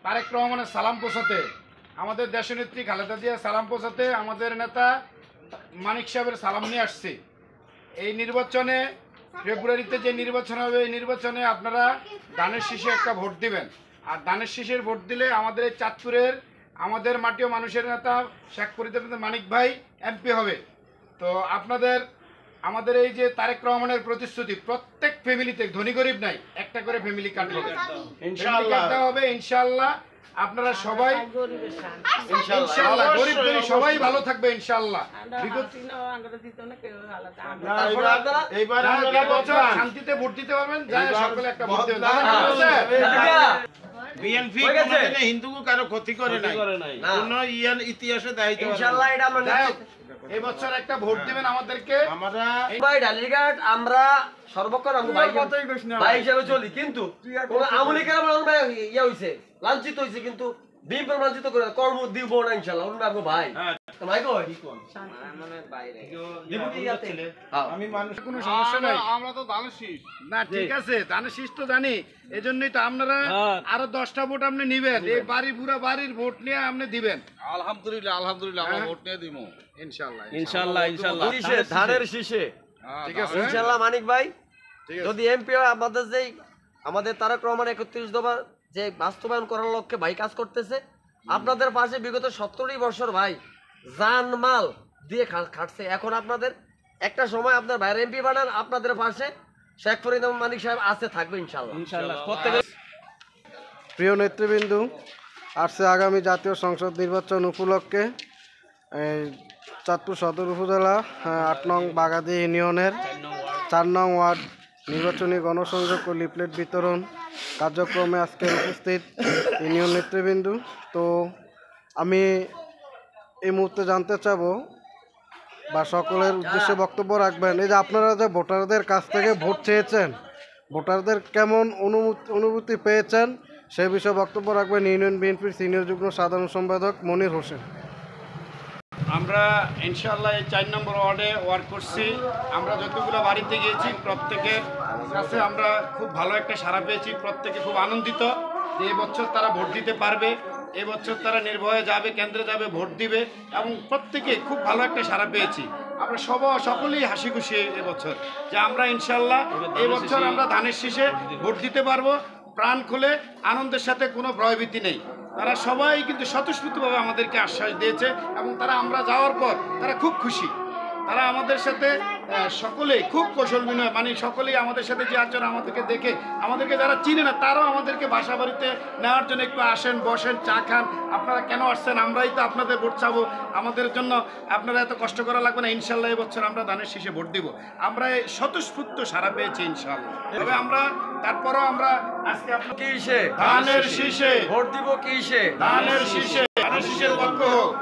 তারেক রহমানের সালাম পৌঁছাতে, আমাদের দেশনেত্রী খালেদা জিয়ার সালাম পৌঁছাতে আমাদের নেতা মানিক সাহেবের সালাম নিয়ে আসছি। এই নির্বাচনে ফেব্রুয়ারিতে যে নির্বাচন হবে, এই নির্বাচনে আপনারা ধানের শীষে একটা ভোট দিবেন। আর ধানের শীষের ভোট দিলে আমাদের এই চাঁদপুরের আমাদের মাটিও মানুষের নেতা শেখ ফরিদ মানিক ভাই এমপি হবে। তো আপনাদের আমাদের এই যে তারেক রহমানের প্রতিশ্রুতি, প্রত্যেক ফ্যামিলিতে ধনী গরিব নাই, একটা করে ফ্যামিলি কার্ড হবে, ইনশাআল্লাহ হবে ইনশাআল্লাহ। আপনারা সবাই ইনশাআল্লাহ গরিব গরিব সবাই ভালো থাকবে ইনশাআল্লাহ। শান্তিতে ভোট দিতে পারবেন, যাই সকলে একটা ভোট দেবেন। বিএনপি হিন্দুকে কারো ক্ষতি করে নাই, কোন ইতিহাসে দায়িত্ব ইনশাআল্লাহ এটা আমরা এই বছর একটা ভোট দিবেন আমাদেরকে। ভাই ডালিঘাট আমরা সর্বক্ষণ ভাই হিসেবে চলি, কিন্তু আমলিকের ইয়ে হয়েছে, লাঞ্ছিত হয়েছে, কিন্তু বিএনপি লাঞ্ছিত করে কর্ম দিব না ইনশাআল্লাহ। আপনার ভাই ভাই আমি মানুষ কোনো সমস্যা নাই, আমরা তো ধানের শীষ না, ঠিক আছে ধানের শীষ তো জানি, এজন্যই তো আপনারা আরো 10টা ভোট আপনি নিবেন, এই বাড়ি পুরা বাড়ির ভোট নিয়ে আপনি দিবেন। আলহামদুলিল্লাহ আলহামদুলিল্লাহ আমরা ভোট নিয়ে দিব ইনশাআল্লাহ ইনশাআল্লাহ ইনশাআল্লাহ। ধানের শীষে ঠিক আছে ইনশাআল্লাহ। মানিক ভাই যদি এমপি হয়, আমাদের তারেক রহমান 31 দফা যে বাস্তবায়ন করার লক্ষ্যে ভাই কাজ করতেছে, আপনাদের পাশে বিগত 70 বছর ভাই জান মাল দিয়ে খাটছে। এখন আপনাদের একটা সময় আপনার ভাইয়ের এমপি বানান, আপনাদের পাশে শেখ ফরিদ মানিক সাহেব আছে, থাকবে ইনশাআল্লাহ ইনশাআল্লাহ। প্রিয় নেতৃবৃন্দু, আসছে আগামী জাতীয় সংসদ নির্বাচন উপলক্ষে চাঁদপুর সদর উপজেলা 8 নং বাগাদি ইউনিয়নের 4 নং ওয়ার্ড নির্বাচনী গণসংযোগ ও লিফলেট বিতরণ কার্যক্রমে আজকে উপস্থিত ইউনিয়ন নেতৃবৃন্দু। তো আমি এই মুহূর্তে জানতে চাবো বা সকলের উদ্দেশ্যে বক্তব্য রাখবেন, এই যে আপনারা যে ভোটারদের কাছ থেকে ভোট চেয়েছেন, ভোটারদের কেমন অনুভূতি পেয়েছেন সে বিষয়ে বক্তব্য রাখবেন ইউনিয়ন বিএনপির সিনিয়র যুগ্ম সাধারণ সম্পাদক মনির হোসেন। আমরা ইনশাআল্লাহ এই 4 নম্বর ওয়ার্ডে ওয়ার্ক করছি। আমরা যতগুলো বাড়িতে গিয়েছি প্রত্যেকের কাছে আমরা খুব ভালো একটা সাড়া পেয়েছি। প্রত্যেকে খুব আনন্দিত যে এবছর তারা ভোট দিতে পারবে, এবছর তারা নির্ভয়ে যাবে, কেন্দ্রে যাবে, ভোট দিবে, এবং প্রত্যেকে খুব ভালো একটা সাড়া পেয়েছি। আমরা সকলেই হাসি খুশি এবছর যে আমরা ইনশাআল্লাহ এবছর আমরা ধানের শীষে ভোট দিতে পারবো। প্রাণ খুলে আনন্দের সাথে কোনো ভয়ভীতি নেই। তারা সবাই কিন্তু স্বতঃস্ফূর্তভাবে আমাদেরকে আশ্বাস দিয়েছে, এবং তারা আমরা যাওয়ার পর তারা খুব খুশি। তারা আমাদের সাথে সকলেই খুব কৌশল বিনয়, মানে সকলেই আমাদের সাথে যে আচরণ, আমাদেরকে দেখে, আমাদেরকে যারা চিনে না তারাও আমাদেরকে বাসা বাড়িতে নেওয়ার জন্য একটু আসেন, বসেন, চা খান, আপনারা কেন আসছেন, আমরাই তো আপনাদের ভোট চাবো, আমাদের জন্য আপনারা এত কষ্ট করা লাগবে না। ইনশাআল্লাহ এবছর আমরা ধানের শীষে ভোট দিব। আমরা এই স্বতঃস্ফূর্ত সারা পেয়েছি ইনশাআল্লাহ। তবে আমরা তারপরও আমরা আজকে কিসে ধানের শীষে ভোট দিব, কিসে ধানের শীষে, ধানের শীষের পক্ষ হোক।